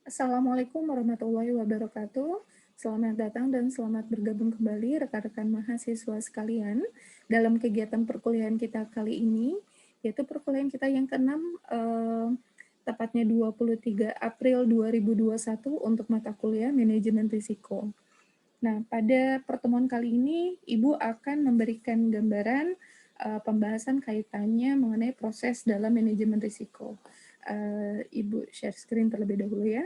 Assalamualaikum warahmatullahi wabarakatuh. Selamat datang dan selamat bergabung kembali rekan-rekan mahasiswa sekalian dalam kegiatan perkuliahan kita kali ini, yaitu perkuliahan kita yang ke-6, tepatnya 23 April 2021 untuk mata kuliah Manajemen Risiko. Nah, pada pertemuan kali ini, Ibu akan memberikan gambaran pembahasan kaitannya mengenai proses dalam manajemen risiko. Ibu share screen terlebih dahulu ya.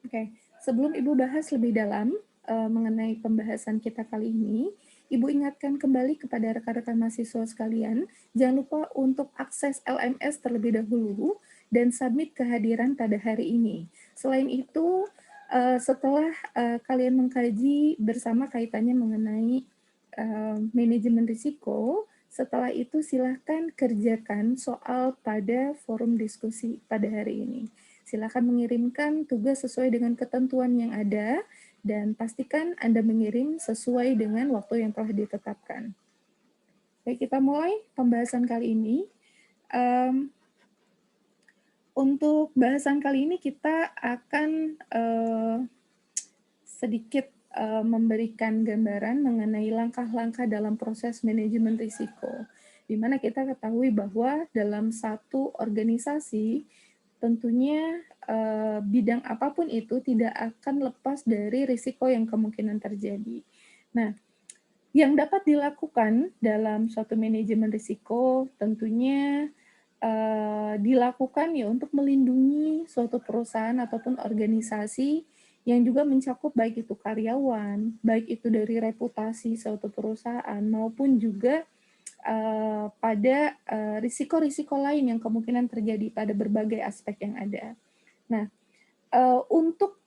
Oke, sebelum Ibu bahas lebih dalam mengenai pembahasan kita kali ini, Ibu ingatkan kembali kepada rekan-rekan mahasiswa sekalian, jangan lupa untuk akses LMS terlebih dahulu dan submit kehadiran pada hari ini. Selain itu, setelah kalian mengkaji bersama kaitannya mengenai manajemen risiko, setelah itu silahkan kerjakan soal pada forum diskusi pada hari ini. Silakan mengirimkan tugas sesuai dengan ketentuan yang ada dan pastikan Anda mengirim sesuai dengan waktu yang telah ditetapkan. Baik, kita mulai pembahasan kali ini. Untuk bahasan kali ini kita akan sedikit memberikan gambaran mengenai langkah-langkah dalam proses manajemen risiko, di mana kita ketahui bahwa dalam satu organisasi tentunya bidang apapun itu tidak akan lepas dari risiko yang kemungkinan terjadi. Nah, yang dapat dilakukan dalam suatu manajemen risiko tentunya dilakukan ya untuk melindungi suatu perusahaan ataupun organisasi yang juga mencakup baik itu karyawan, baik itu dari reputasi suatu perusahaan maupun juga pada risiko-risiko lain yang kemungkinan terjadi pada berbagai aspek yang ada. Nah, untuk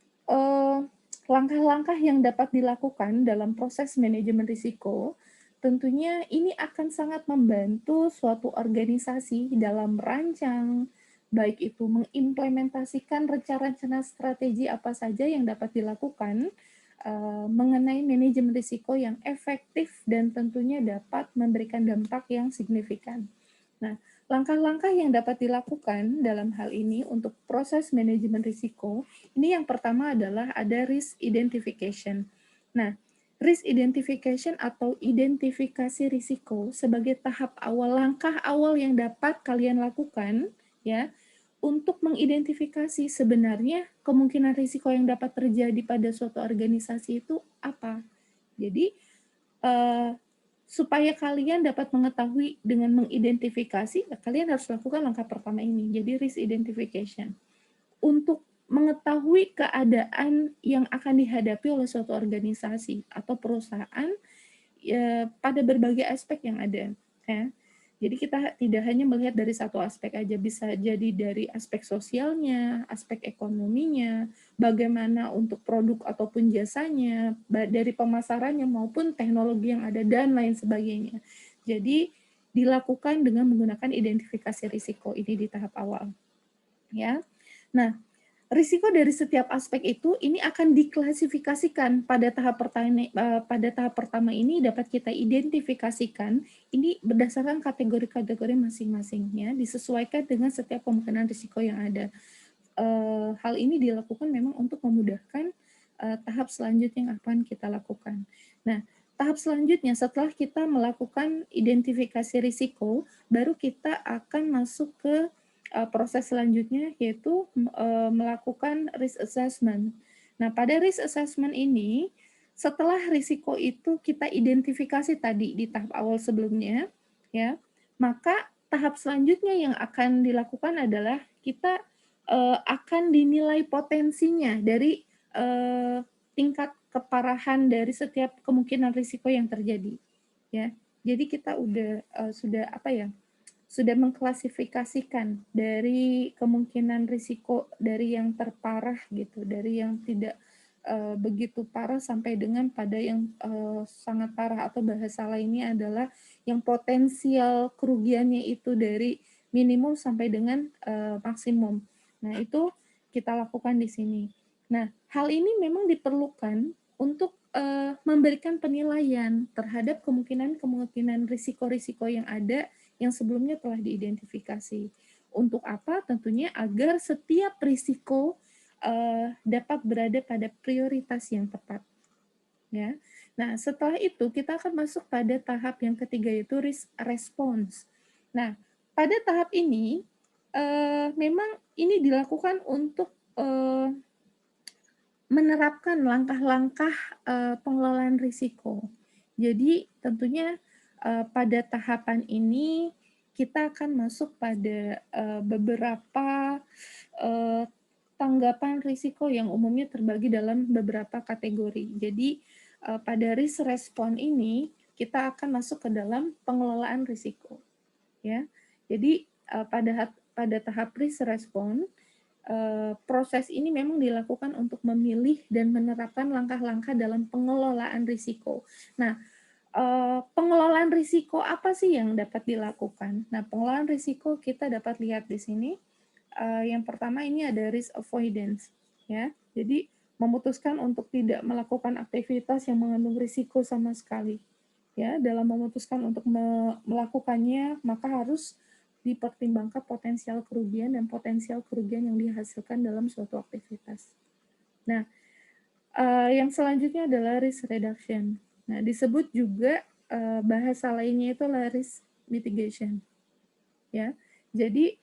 langkah-langkah yang dapat dilakukan dalam proses manajemen risiko, tentunya ini akan sangat membantu suatu organisasi dalam merancang, baik itu mengimplementasikan rencana-rencana strategi apa saja yang dapat dilakukan mengenai manajemen risiko yang efektif dan tentunya dapat memberikan dampak yang signifikan. Nah, langkah-langkah yang dapat dilakukan dalam hal ini untuk proses manajemen risiko, ini yang pertama adalah ada risk identification. Nah, risk identification atau identifikasi risiko sebagai tahap awal, langkah awal yang dapat kalian lakukan ya untuk mengidentifikasi sebenarnya kemungkinan risiko yang dapat terjadi pada suatu organisasi itu apa. Jadi, supaya kalian dapat mengetahui dengan mengidentifikasi, kalian harus lakukan langkah pertama ini, jadi risk identification. Untuk mengetahui keadaan yang akan dihadapi oleh suatu organisasi atau perusahaan pada berbagai aspek yang ada. Ya. Jadi kita tidak hanya melihat dari satu aspek aja, bisa jadi dari aspek sosialnya, aspek ekonominya, bagaimana untuk produk ataupun jasanya, dari pemasarannya maupun teknologi yang ada dan lain sebagainya. Jadi dilakukan dengan menggunakan identifikasi risiko ini di tahap awal. Ya. Nah, risiko dari setiap aspek itu ini akan diklasifikasikan pada tahap pertama ini dapat kita identifikasikan ini berdasarkan kategori-kategori masing-masingnya disesuaikan dengan setiap kemungkinan risiko yang ada. Hal ini dilakukan memang untuk memudahkan tahap selanjutnya yang akan kita lakukan. Nah, tahap selanjutnya setelah kita melakukan identifikasi risiko, baru kita akan masuk ke proses selanjutnya yaitu melakukan risk assessment. Nah, pada risk assessment ini, setelah risiko itu kita identifikasi tadi di tahap awal sebelumnya, ya, maka tahap selanjutnya yang akan dilakukan adalah kita akan dinilai potensinya dari tingkat keparahan dari setiap kemungkinan risiko yang terjadi, ya. Jadi kita sudah apa ya? Sudah mengklasifikasikan dari kemungkinan risiko dari yang terparah gitu, dari yang tidak begitu parah sampai dengan pada yang sangat parah atau bahasa lainnya adalah yang potensial kerugiannya itu dari minimum sampai dengan maksimum. Nah, itu kita lakukan di sini. Nah, hal ini memang diperlukan untuk memberikan penilaian terhadap kemungkinan-kemungkinan risiko-risiko yang ada yang sebelumnya telah diidentifikasi. Untuk apa? Tentunya agar setiap risiko dapat berada pada prioritas yang tepat. Ya. Nah, setelah itu kita akan masuk pada tahap yang ketiga, yaitu risk response. Nah, pada tahap ini memang ini dilakukan untuk menerapkan langkah-langkah pengelolaan risiko. Jadi tentunya pada tahapan ini kita akan masuk pada beberapa tanggapan risiko yang umumnya terbagi dalam beberapa kategori. Jadi pada risk response ini kita akan masuk ke dalam pengelolaan risiko, ya. Jadi pada tahap risk response proses ini memang dilakukan untuk memilih dan menerapkan langkah-langkah dalam pengelolaan risiko. Nah, pengelolaan risiko apa sih yang dapat dilakukan? Nah, pengelolaan risiko kita dapat lihat di sini. Yang pertama ini ada risk avoidance, ya. Jadi memutuskan untuk tidak melakukan aktivitas yang mengandung risiko sama sekali. Ya, dalam memutuskan untuk melakukannya, maka harus dipertimbangkan potensial kerugian dan potensial kerugian yang dihasilkan dalam suatu aktivitas. Nah, yang selanjutnya adalah risk reduction. Nah, disebut juga bahasa lainnya itu adalah risk mitigation. Ya, jadi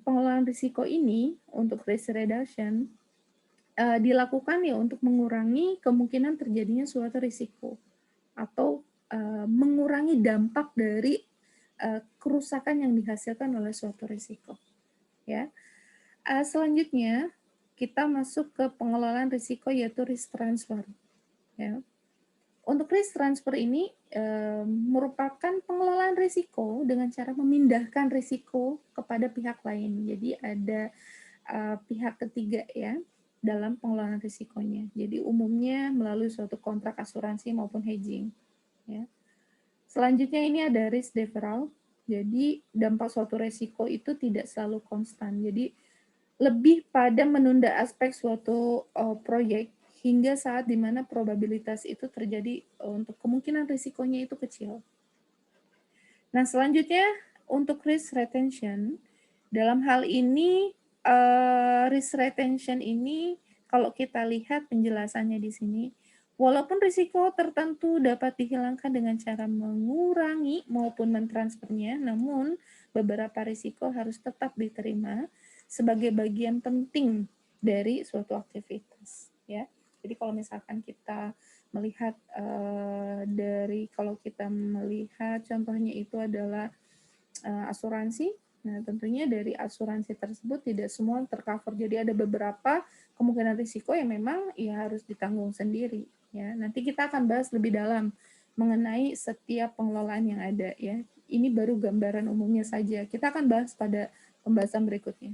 pengelolaan risiko ini untuk risk reduction dilakukan ya untuk mengurangi kemungkinan terjadinya suatu risiko atau mengurangi dampak dari kerusakan yang dihasilkan oleh suatu risiko. Ya, selanjutnya kita masuk ke pengelolaan risiko yaitu risk transfer. Ya, untuk risk transfer ini merupakan pengelolaan risiko dengan cara memindahkan risiko kepada pihak lain. Jadi ada pihak ketiga ya dalam pengelolaan risikonya. Jadi umumnya melalui suatu kontrak asuransi maupun hedging. Ya. Selanjutnya ini ada risk deferral. Jadi dampak suatu risiko itu tidak selalu konstan. Jadi lebih pada menunda aspek suatu proyek hingga saat di mana probabilitas itu terjadi untuk kemungkinan risikonya itu kecil. Nah, selanjutnya untuk risk retention, dalam hal ini risk retention ini kalau kita lihat penjelasannya di sini, walaupun risiko tertentu dapat dihilangkan dengan cara mengurangi maupun mentransfernya, namun beberapa risiko harus tetap diterima sebagai bagian penting dari suatu aktivitas. Ya, jadi kalau misalkan kita melihat kalau kita melihat contohnya itu adalah asuransi. Nah, tentunya dari asuransi tersebut tidak semua tercover. Jadi ada beberapa kemungkinan risiko yang memang ya harus ditanggung sendiri. Ya, nanti kita akan bahas lebih dalam mengenai setiap pengelolaan yang ada. Ya, ini baru gambaran umumnya saja. Kita akan bahas pada pembahasan berikutnya.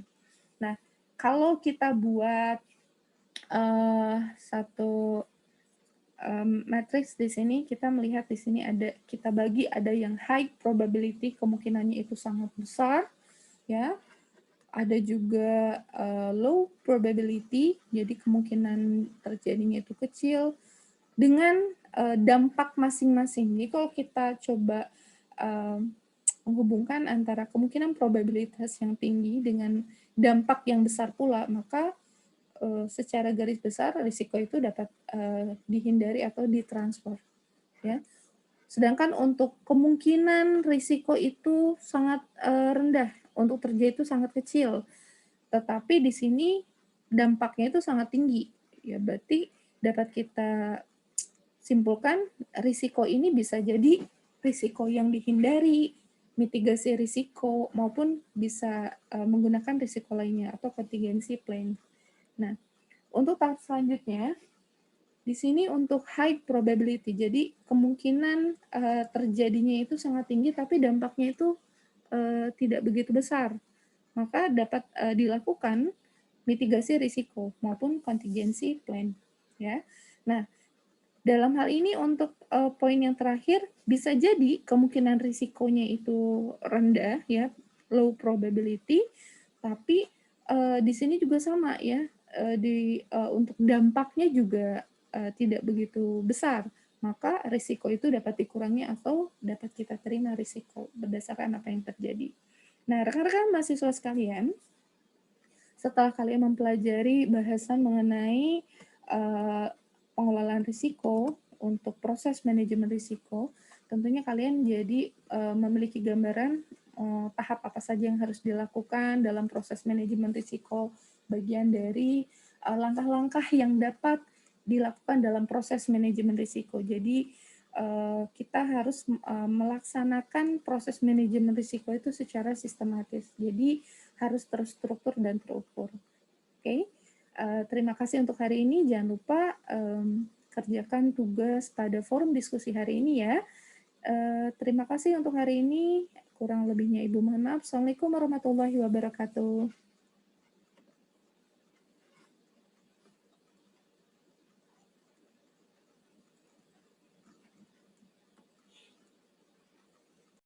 Nah, kalau kita buat satu matrix di sini, kita melihat di sini kita bagi ada yang high probability, kemungkinannya itu sangat besar, ya. Ada juga low probability, jadi kemungkinan terjadinya itu kecil, dengan dampak masing-masing. Jadi kalau kita coba menghubungkan antara kemungkinan probabilitas yang tinggi dengan dampak yang besar pula, maka secara garis besar risiko itu dapat dihindari atau ditransfer. Ya. Sedangkan untuk kemungkinan risiko itu sangat rendah, untuk terjadi itu sangat kecil. Tetapi di sini dampaknya itu sangat tinggi. Ya, berarti dapat kita simpulkan risiko ini bisa jadi risiko yang dihindari, mitigasi risiko, maupun bisa menggunakan risiko lainnya atau contingency plan. Nah, untuk tahap selanjutnya, di sini untuk high probability, jadi kemungkinan terjadinya itu sangat tinggi, tapi dampaknya itu tidak begitu besar. Maka dapat dilakukan mitigasi risiko maupun contingency plan. Ya. Nah, dalam hal ini untuk poin yang terakhir, bisa jadi kemungkinan risikonya itu rendah, ya, low probability, tapi di sini juga sama ya, untuk dampaknya juga tidak begitu besar, maka risiko itu dapat dikurangi atau dapat kita terima risiko berdasarkan apa yang terjadi. Nah, rekan-rekan mahasiswa sekalian, setelah kalian mempelajari bahasan mengenai pengelolaan risiko untuk proses manajemen risiko, tentunya kalian jadi memiliki gambaran tahap apa saja yang harus dilakukan dalam proses manajemen risiko, bagian dari langkah-langkah yang dapat dilakukan dalam proses manajemen risiko. Jadi kita harus melaksanakan proses manajemen risiko itu secara sistematis. Jadi harus terstruktur dan terukur. Oke, terima kasih untuk hari ini. Jangan lupa kerjakan tugas pada forum diskusi hari ini ya. Terima kasih untuk hari ini. Kurang lebihnya Ibu mohon maaf. Assalamualaikum warahmatullahi wabarakatuh.